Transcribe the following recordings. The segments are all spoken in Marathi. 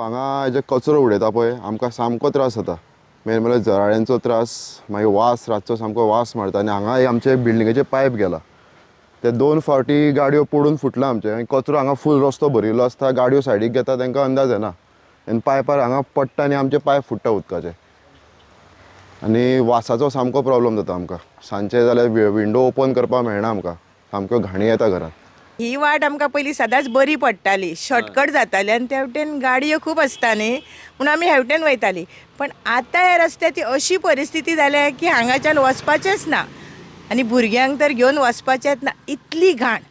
हांगा जे कचरो उडयता पळय आमकां सामको त्रास जाता। मेन म्हळ्यार जराळ्यांचो त्रास, मागीर वास, रातचो सामको वास मारता। आनी हांगा आमचे बिल्डिंगेचे पायप गेला, ते 2 फावटी गाडयो पडून फुटला आमचे। आनी कचरो हांगा फूल रस्तो भरिल्लो आसता, गाडयो सायडीक घेता तांकां अंदाज येना आनी पायपार हांगा पडटा आनी आमचे पायप फुट्टा उदकाचे। आनी वासाचो सामको प्रॉब्लम जाता आमकां। सांजचे जाल्यार विंडो ओपन करपाक मेळना आमकां, सामको घाणी येता घरांत। ही वाट आमकां पयलीं सदांच बरी पडटाली, शॉर्टकट जाताली आनी त्या वटेन गाडयो खूब आसता न्ही, म्हणून आमी ह्या वटेन वयतालीं। पण आतां ह्या रस्त्याची अशी परिस्थिती जाल्या की हांगाच्यान वचपाचेंच ना आनी भुरग्यांक तर घेवन वचपाचेंच ना, इतली घाण।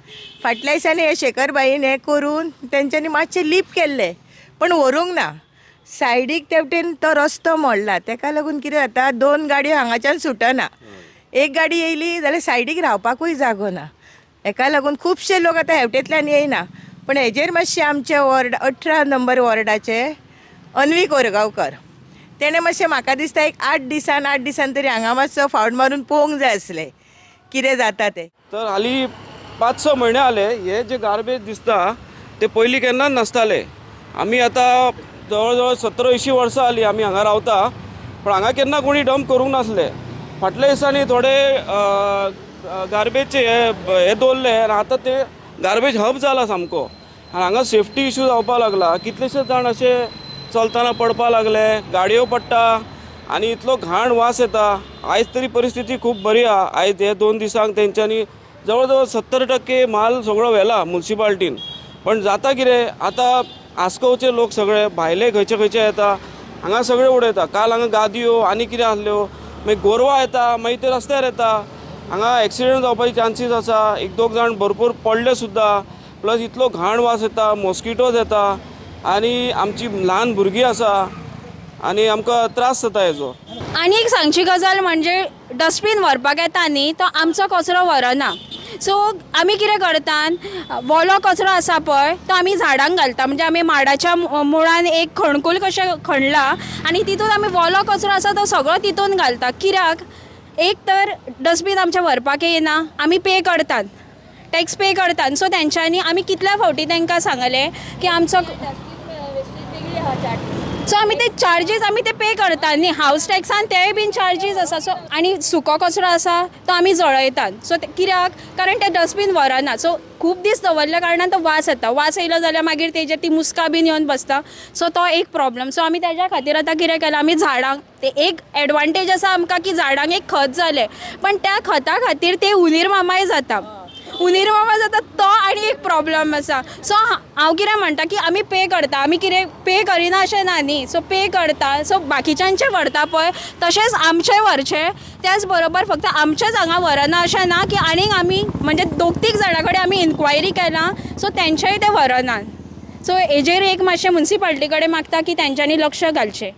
फाटल्या दिसांनी हे शेखरबाईन हें करून तेंच्यांनी मातशें लीप केल्लें, पण व्हरूंक ना। सायडीक ते वटेन तो रस्तो मोडला, ताका लागून कितें जाता, 2 गाडयो हांगाच्यान सुटना। एक गाडी येयली जाल्यार सायडीक रावपाकूय जागो ना। हेका लागून खुबशे लोक आतां हेवटेंतल्यान येयना। पण हेजेर मातशें आमचे वॉर्ड 18 नंबर वॉर्डाचे अन्वी कोरगांवकर तेणें मातशें म्हाका दिसता एक 8 दिसान तरी हांगा मातसो फावट मारून पळोवंक जाय आसलें कितें जाता तें। तर हालीं 5-6 म्हयने जाले हे जे गार्बेज दिसता ते पयलीं केन्नाच नासताले। आमी आतां जवळ 17-80 वर्सां जालीं आमी हांगा रावता, पण हांगा केन्ना कोणी डंप करूंक नासले। फाटल्या दिसांनी थोडे गार्बेजचे हे दवरले आनी आतां ते गार्बेज हब जाला सामको। आनी हांगा सेफ्टी इश्यू जावपाक लागला। कितलेशेच जाण अशे चलतना पडपाक लागले, गाडयो पडटा आनी इतलो घाण वास येता। आयज तरी परिस्थिती खूब बरी आहा। आयज हे 2 दिसांक तेंच्यांनी जवळ 70% माल सगळो व्हेला म्युन्सिपाल्टीन। पण जाता कितें, आतां आस्कोवचे लोक सगळे भायले खंयचे येता, हांगा सगळे उडयता। काल हांगा गादयो आनी कितें आसल्यो, मागीर गोरवां येता, मागीर ते रस्त्यार येता। हांगा एक्सिडेंट जावपाचे चान्सीस आसा। 1-2 जाण भरपूर पडले सुद्दां। प्लस इतलो घाण वास येता, मॉस्किटोज येता आनी आमची ल्हान भुरगीं आसा आनी आमकां त्रास जाता हेजो। आनी एक सांगची गजाल म्हणजे डस्टबीन व्हरपाक येता न्ही, तो आमचो कचरो व्हरना। सो आमी कितें करतात, वोलो कचरो आसा पळय तो आमी झाडांक घालता। म्हणजे आमी माडाच्या मुळान एक खणकूल कशें खणला आनी तितून आमी वोलो कचरो आसा तो सगळो तितून घालता। कित्याक, एक तर डस्टबीन आमचे व्हरपाक येना, आमी पे करतात, टॅक्स पे करतात। सो तेंच्यांनी आमी कितल्या फावटी तांकां सांगलें की आमचो सो आमी ते चार्जीस आमी ते पे करतात न्ही, हावस टॅक्सान तेय बीन चार्जीस आसा। सो आनी सुको कचरो आसा तो आमी जळयतात। सो कित्याक, कारण ते डस्टबीन व्हरना। सो खूब दीस दवरल्या कारणान तो वास येता। वास येयलो जाल्यार मागीर तेजेर ती मुस्कां बीन येवन बसता। सो तो एक प्रॉब्लम। सो आमी तेज्या खातीर आतां कितें केलां, आमी झाडांक ते एक एडवांटेज आसा आमकां की झाडांक एक खत जालें, पण त्या खता खातीर ते उंदीर मामाय जाता। उंदीर मामा जाता तो आनी एक प्रॉब्लम आसा। सो हांव कितें म्हणटा की आमी पे करता, आमी कितें पे करिना अशें ना न्ही। सो पे करता, सो बाकीच्यांचे व्हरता पळय तशेंच आमचें व्हरचें। त्याच बरोबर फक्त आमचेच हांगा व्हरना अशें ना की आनीक आमी म्हणजे 2-3 जाणां कडेन आमी इन्क्वायरी केलां, सो तेंचेय ते व्हरनात। सो हेजेर एक मातशें म्युन्सिपाल्टी कडेन मागता की तेंच्यांनी लक्ष घालचें।